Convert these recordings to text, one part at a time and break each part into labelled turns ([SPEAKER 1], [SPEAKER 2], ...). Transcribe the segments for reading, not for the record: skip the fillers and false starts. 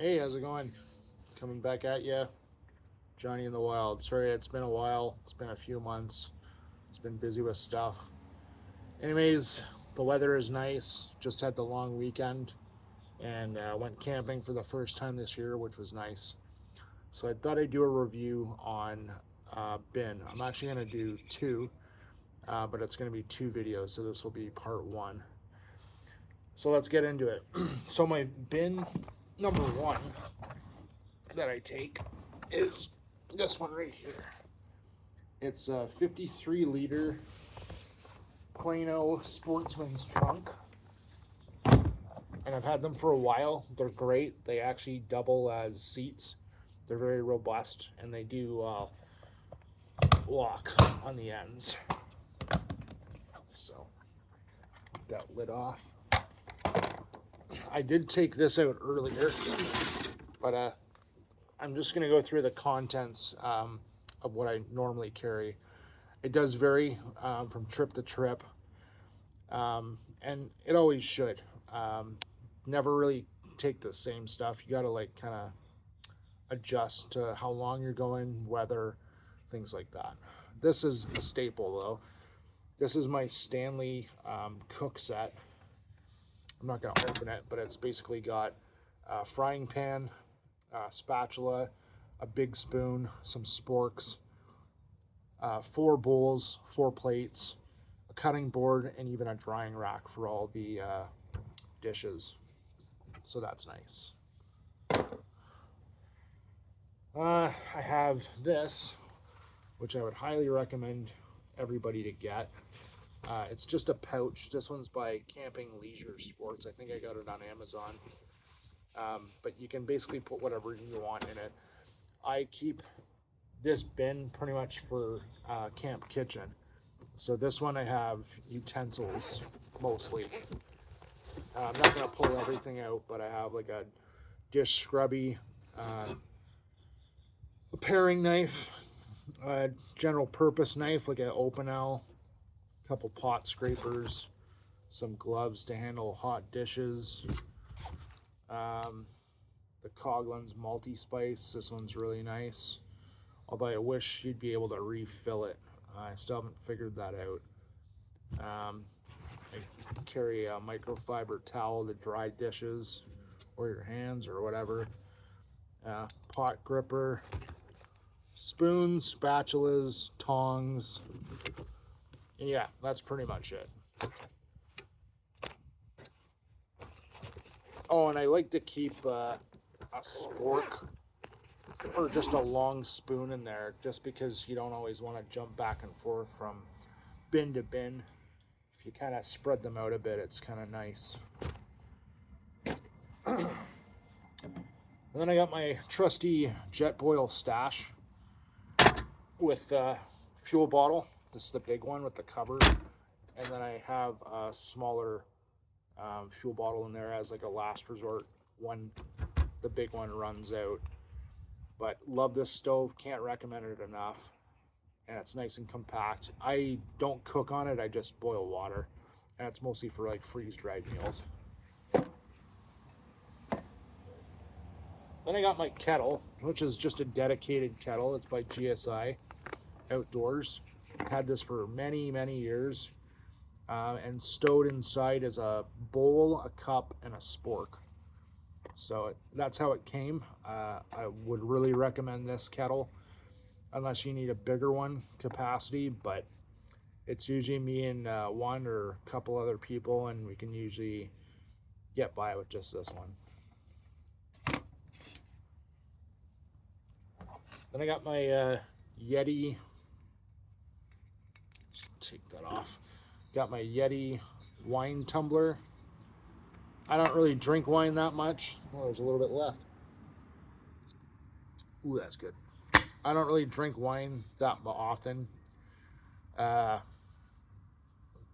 [SPEAKER 1] Hey, how's it going? Coming back at you, Johnny in the Wild. Sorry, it's been a while. It's been a few months. It's been busy with stuff. Anyways, the weather is nice. Just had the long weekend and went camping for the first time this year, which was nice. So I thought I'd do a review on bin. I'm actually going to do two, but it's going to be two videos, so this will be part one. So let's get into it. So my bin number one that I take is this one right here. It's a 53-liter Plano Sportsman's trunk, and I've had them for a while. They're great. They actually double as seats. They're very robust, and they do lock on the ends. So, that lid off. I did take this out earlier, but I'm just going to go through the contents of what I normally carry. It does vary from trip to trip, and it always should. Never really take the same stuff. You got to like kind of adjust to how long you're going, weather, things like that. This is a staple though. This is my Stanley cook set. I'm not going to open it, but it's basically got a frying pan, spatula, a big spoon, some sporks, four bowls, four plates, a cutting board, and even a drying rack for all the dishes. So that's nice. I have this, which I would highly recommend everybody to get. It's just a pouch. This one's by Camping Leisure Sports. I think I got it on Amazon. But you can basically put whatever you want in it. I keep this bin pretty much for camp kitchen. So this one I have utensils mostly. I'm not going to pull everything out, but I have like a dish scrubby, a paring knife, a general purpose knife like an Opinel, a couple pot scrapers, some gloves to handle hot dishes, um, the Coglin's multi-spice. This one's really nice, although I wish you'd be able to refill it. I still haven't figured that out. I carry a microfiber towel to dry dishes or your hands or whatever. Pot gripper, spoons, spatulas, tongs. And yeah, that's pretty much it. Oh, and I like to keep a spork or just a long spoon in there just because you don't always want to jump back and forth from bin to bin. If you kind of spread them out a bit, it's kind of nice. And then I got my trusty Jetboil stash with fuel bottle. This is the big one with the cover. And then I have a smaller fuel bottle in there as like a last resort when the big one runs out. But love this stove. Can't recommend it enough. And it's nice and compact. I don't cook on it. I just boil water. And it's mostly for like freeze-dried meals. Then I got my kettle, which is just a dedicated kettle. It's by GSI Outdoors. Had this for many, many years. And stowed inside is a bowl, a cup, and a spork. So that's how it came. I would really recommend this kettle, unless you need a bigger one capacity, but it's usually me and one or a couple other people, and we can usually get by with just this one. Then I got my Yeti. Take that off. Got my Yeti wine tumbler. I don't really drink wine that much. Well, there's a little bit left. Ooh, that's good. I don't really drink wine that often. Uh,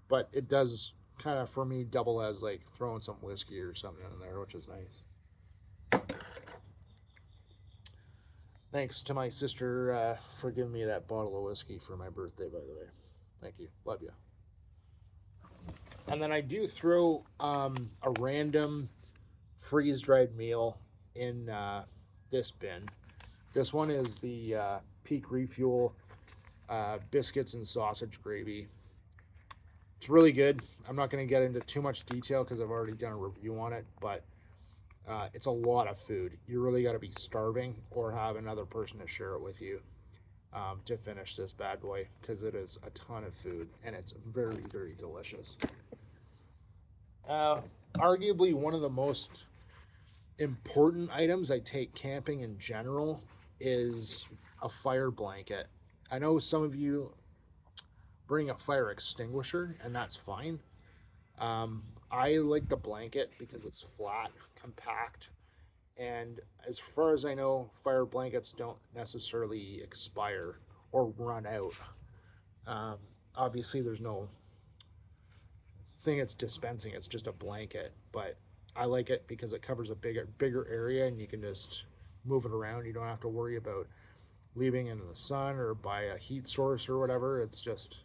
[SPEAKER 1] but it does kind of, for me, double as like throwing some whiskey or something in there, which is nice. Thanks to my sister for giving me that bottle of whiskey for my birthday, by the way. Thank you. Love you. And then I do throw a random freeze dried meal in this bin. This one is the Peak Refuel biscuits and sausage gravy. It's really good. I'm not going to get into too much detail because I've already done a review on it, but it's a lot of food. You really got to be starving or have another person to share it with you to finish this bad boy, because it is a ton of food and it's very, very delicious. Arguably one of the most important items I take camping in general is a fire blanket. I know some of you bring a fire extinguisher, and that's fine. I like the blanket because it's flat, compact, and as far as I know, fire blankets don't necessarily expire or run out. Um, Obviously, there's no thing it's dispensing; it's just a blanket. But I like it because it covers a bigger area, and you can just move it around. You don't have to worry about leaving in the sun or by a heat source or whatever. It's just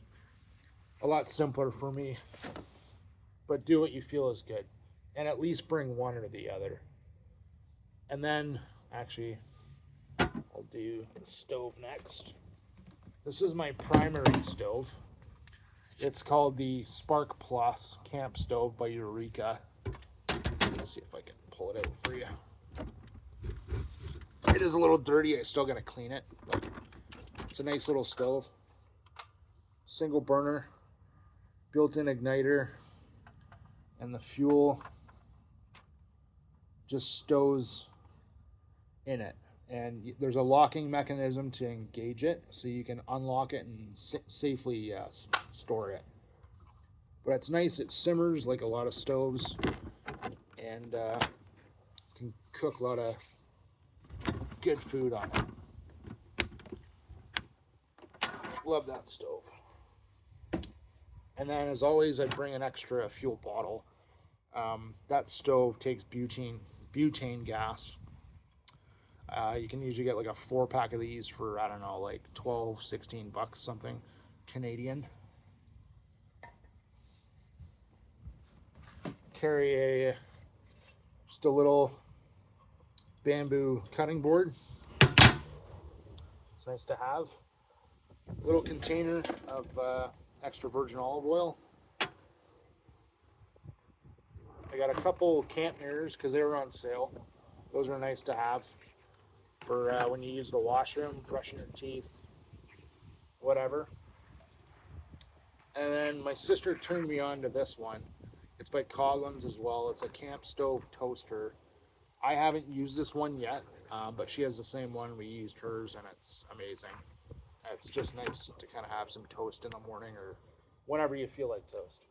[SPEAKER 1] a lot simpler for me. But do what you feel is good, and at least bring one or the other. And then, actually, I'll do the stove next. This is my primary stove. It's called the Spark Plus Camp Stove by Eureka. Let's see if I can pull it out for you. It is a little dirty. I still gotta clean it, but it's a nice little stove. Single burner, built-in igniter, and the fuel just stows in it. And there's a locking mechanism to engage it, so you can unlock it and safely store it. But it's nice. It simmers like a lot of stoves, and can cook a lot of good food on it. Love that stove. And then, as always, I bring an extra fuel bottle. That stove takes butane gas. You can usually get like a 4-pack of these for, I don't know, like 12, 16 bucks something Canadian. Carry just a little bamboo cutting board. It's nice to have. A little container of extra virgin olive oil. I got a couple camp mirrors because they were on sale. Those are nice to have for when you use the washroom, brushing your teeth, whatever. And then my sister turned me on to this one. It's by Coglins as well. It's a camp stove toaster. I haven't used this one yet, but she has the same one. We used hers, and it's amazing. It's just nice to kind of have some toast in the morning or whenever you feel like toast.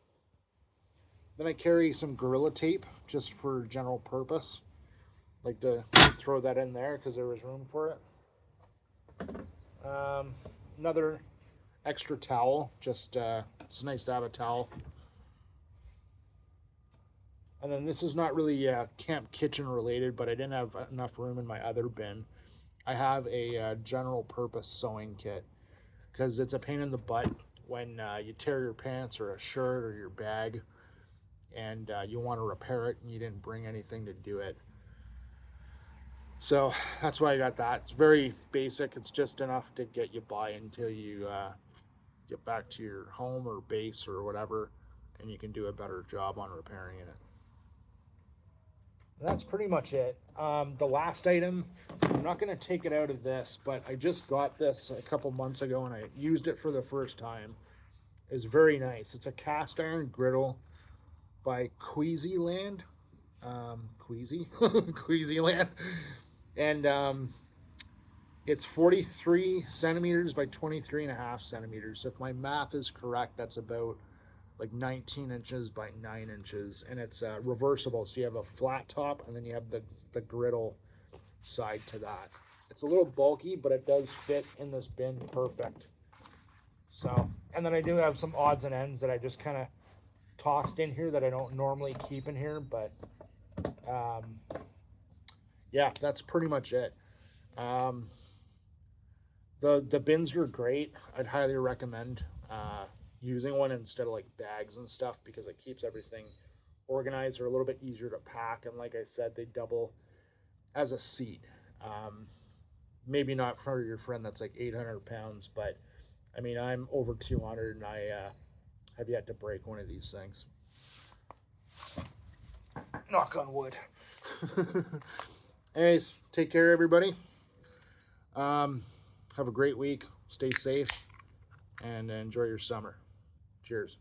[SPEAKER 1] Then I carry some Gorilla Tape just for general purpose. Like to throw that in there because there was room for it. Another extra towel. Just it's nice to have a towel. And then this is not really camp kitchen related, but I didn't have enough room in my other bin. I have a general purpose sewing kit because it's a pain in the butt when you tear your pants or a shirt or your bag and you want to repair it and you didn't bring anything to do it. So that's why I got that. It's very basic. It's just enough to get you by until you get back to your home or base or whatever, and you can do a better job on repairing it. That's pretty much it. The last item, I'm not going to take it out of this, but I just got this a couple months ago and I used it for the first time. It's very nice. It's a cast iron griddle by Queasyland. Queasyland. And it's 43 centimeters by 23.5 centimeters. So if my math is correct, that's about like 19 inches by 9 inches, and it's reversible. So you have a flat top, and then you have the griddle side to that. It's a little bulky, but it does fit in this bin perfect. So, and then I do have some odds and ends that I just kind of tossed in here that I don't normally keep in here, but yeah, that's pretty much it. The bins are great. I'd highly recommend using one instead of like bags and stuff because it keeps everything organized or a little bit easier to pack. And like I said, they double as a seat. Maybe not for your friend that's like 800 pounds, but I mean, I'm over 200 and I have yet to break one of these things. Knock on wood. Anyways, take care, everybody. Have a great week. Stay safe and enjoy your summer. Cheers.